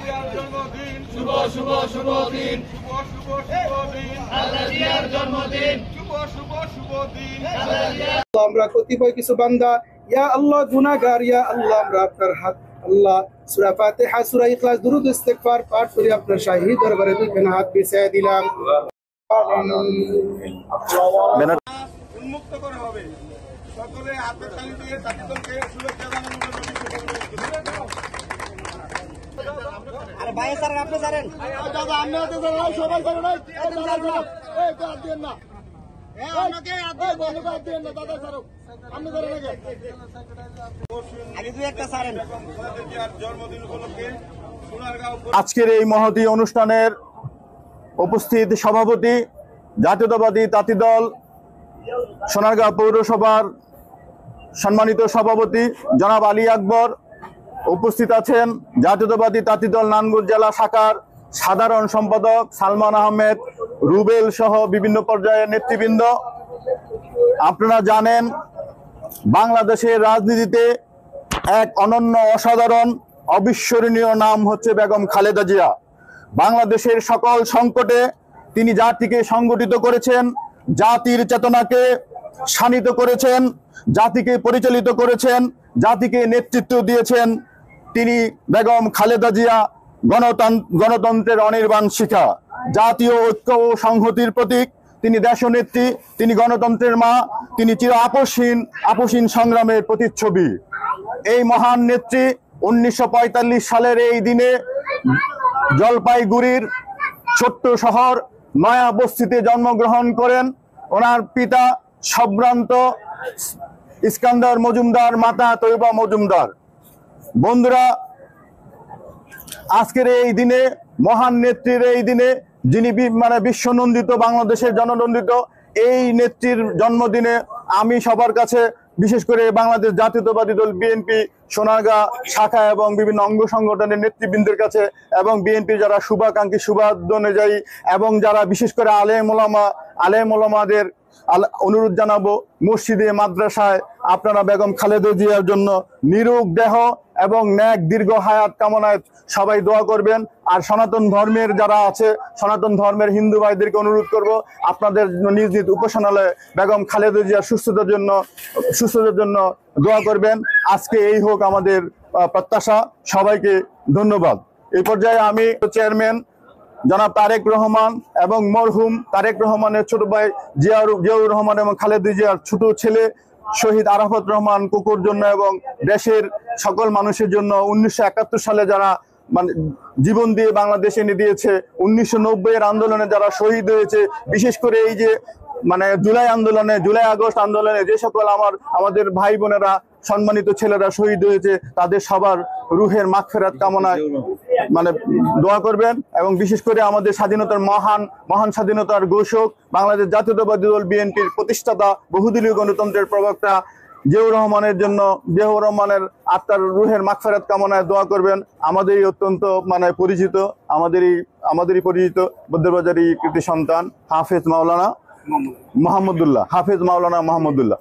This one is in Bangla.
জন্মদিন শুভ শুভ শুভ দিন, শুভ শুভ শুভ দিন খালেদা জিয়ার জন্মদিন, শুভ শুভ শুভ দিন। আমরা কতিপয় কিছু বান্দা ইয়া আল্লাহ গুনাহগার, ইয়া আল্লাহ আমরা আপনার হাত আল্লাহ সূরা ফাতিহা সূরা ইখলাস দুরূদ ইস্তিগফার পাঠ করে আপনার শাহী দরবারে দুইখানা হাত বিছিয়ে দিলাম। উন্মুক্ত করা হবে। সকলে হাতে তালি দিয়ে জাতিদলকে শুভেচ্ছা জানানোর জন্য আরে ভাই স্যার আপনি জানেন দাদা আপনি তো জানেন সবাই জানেন না এই তো আর দেন না আমাকে আদে বলে বাদ দেন না দাদা স্যার আপনি জানেন না আগে দুই একটা ছাড়েন। জন্মদিন উপলক্ষে সোনারগাঁও আজকের এই মহতী অনুষ্ঠানের উপস্থিত সভাপতি জাতীয়তাবাদী তাঁতি দল সোনারগাঁও পৌরসভার সম্মানিত সভাপতি জনাব আলী আকবর, উপস্থিত আছেন জাতীয়তাবাদী তাঁতি দল নারায়ণগঞ্জ জেলা শাখার সাধারণ সম্পাদক সালমান আহমেদ, রুবেল সহ বিভিন্ন পর্যায়ের নেতৃবৃন্দ। আপনারা জানেন বাংলাদেশের রাজনীতিতে এক অনন্য অসাধারণ অবিস্মরণীয় নাম হচ্ছে বেগম খালেদা জিয়া। বাংলাদেশের সকল সংকটে তিনি জাতিকে সংগঠিত করেছেন, জাতির চেতনাকে শানিত করেছেন, জাতিকে পরিচালিত করেছেন, জাতিকে নেতৃত্ব দিয়েছেন। তিনি বেগম খালেদা জিয়া গণতন্ত্রের অনির্বাণ শিখা, জাতীয় ঐক্য ও সংহতির প্রতীক। তিনি দেশনেত্রী, তিনি গণতন্ত্রের মা, তিনি চির আপসীন সংগ্রামের প্রতিচ্ছবি। এই মহান নেত্রী 1945 সালের এই দিনে জলপাইগুড়ির ছোট্ট শহর নয়া বস্তিতে জন্মগ্রহণ করেন। ওনার পিতা সম্ভ্রান্ত ইস্কান্দার মজুমদার, মাতা তৈবা মজুমদার। বন্ধুরা, আজকের এই দিনে মহান নেত্রীর এই দিনে যিনি বিশ্বনন্দিত, বাংলাদেশের জননন্দিত এই নেত্রীর জন্মদিনে আমি সবার কাছে, বিশেষ করে বাংলাদেশ জাতীয়তাবাদী দল বিএনপি সোনারগাঁ শাখা এবং বিভিন্ন অঙ্গ সংগঠনের নেতৃবৃন্দের কাছে এবং বিএনপির যারা শুভাকাঙ্ক্ষী শুভানুযায়ী এবং যারা বিশেষ করে আলেম ওলামাদের অনুরোধ জানাবো, মসজিদে মাদ্রাসায় আপনারা বেগম খালেদা জিয়ার জন্য নিরোগ দেহ এবং ন্যাক দীর্ঘ হায়াত কামনায় সবাই দোয়া করবেন। আর সনাতন ধর্মের যারা আছে, সনাতন ধর্মের হিন্দু ভাইদেরকে অনুরোধ করব আপনাদের নিজ নিজ উপাসনালয়ে বেগম খালেদা জিয়ার সুস্থতার জন্য দোয়া করবেন। আজকে এই হোক আমাদের প্রত্যাশা। সবাইকে ধন্যবাদ। এই পর্যায়ে আমি চেয়ারম্যান জনাব তারেক রহমান এবং মরহুম তারেক রহমানের ছোট ভাই জিয়াউর রহমান এবং খালেদা জিয়ার ছোট ছেলে শহীদ আরাফাত রহমান কুকুর জন্য এবং দেশের সকল মানুষের জন্য 1971 সালে যারা জীবন দিয়ে বাংলাদেশ এনে দিয়েছে, 1990-এর আন্দোলনে যারা শহীদ হয়েছে, বিশেষ করে এই যে জুলাই আগস্ট আন্দোলনে যে সকল আমাদের ভাই বোনেরা, সম্মানিত ছেলেরা শহীদ হয়েছে, তাদের সবার রুহের মাগফিরাত কামনায় দোয়া করবেন। এবং বিশেষ করে আমাদের স্বাধীনতার মহান স্বাধীনতার ঘোষক বাংলাদেশ জাতীয়তাবাদী দল বিএনপির প্রতিষ্ঠাতা, বহুদলীয় গণতন্ত্রের প্রবক্তা জিয়াউর রহমানের আত্মার রুহের মাগফিরাত কামনায় দোয়া করবেন। আমাদেরই অত্যন্ত পরিচিত, আমাদেরই পরিচিত বদ্রবাজারি কৃতি সন্তান হাফেজ মাওলানা মাহমুদুল্লাহ।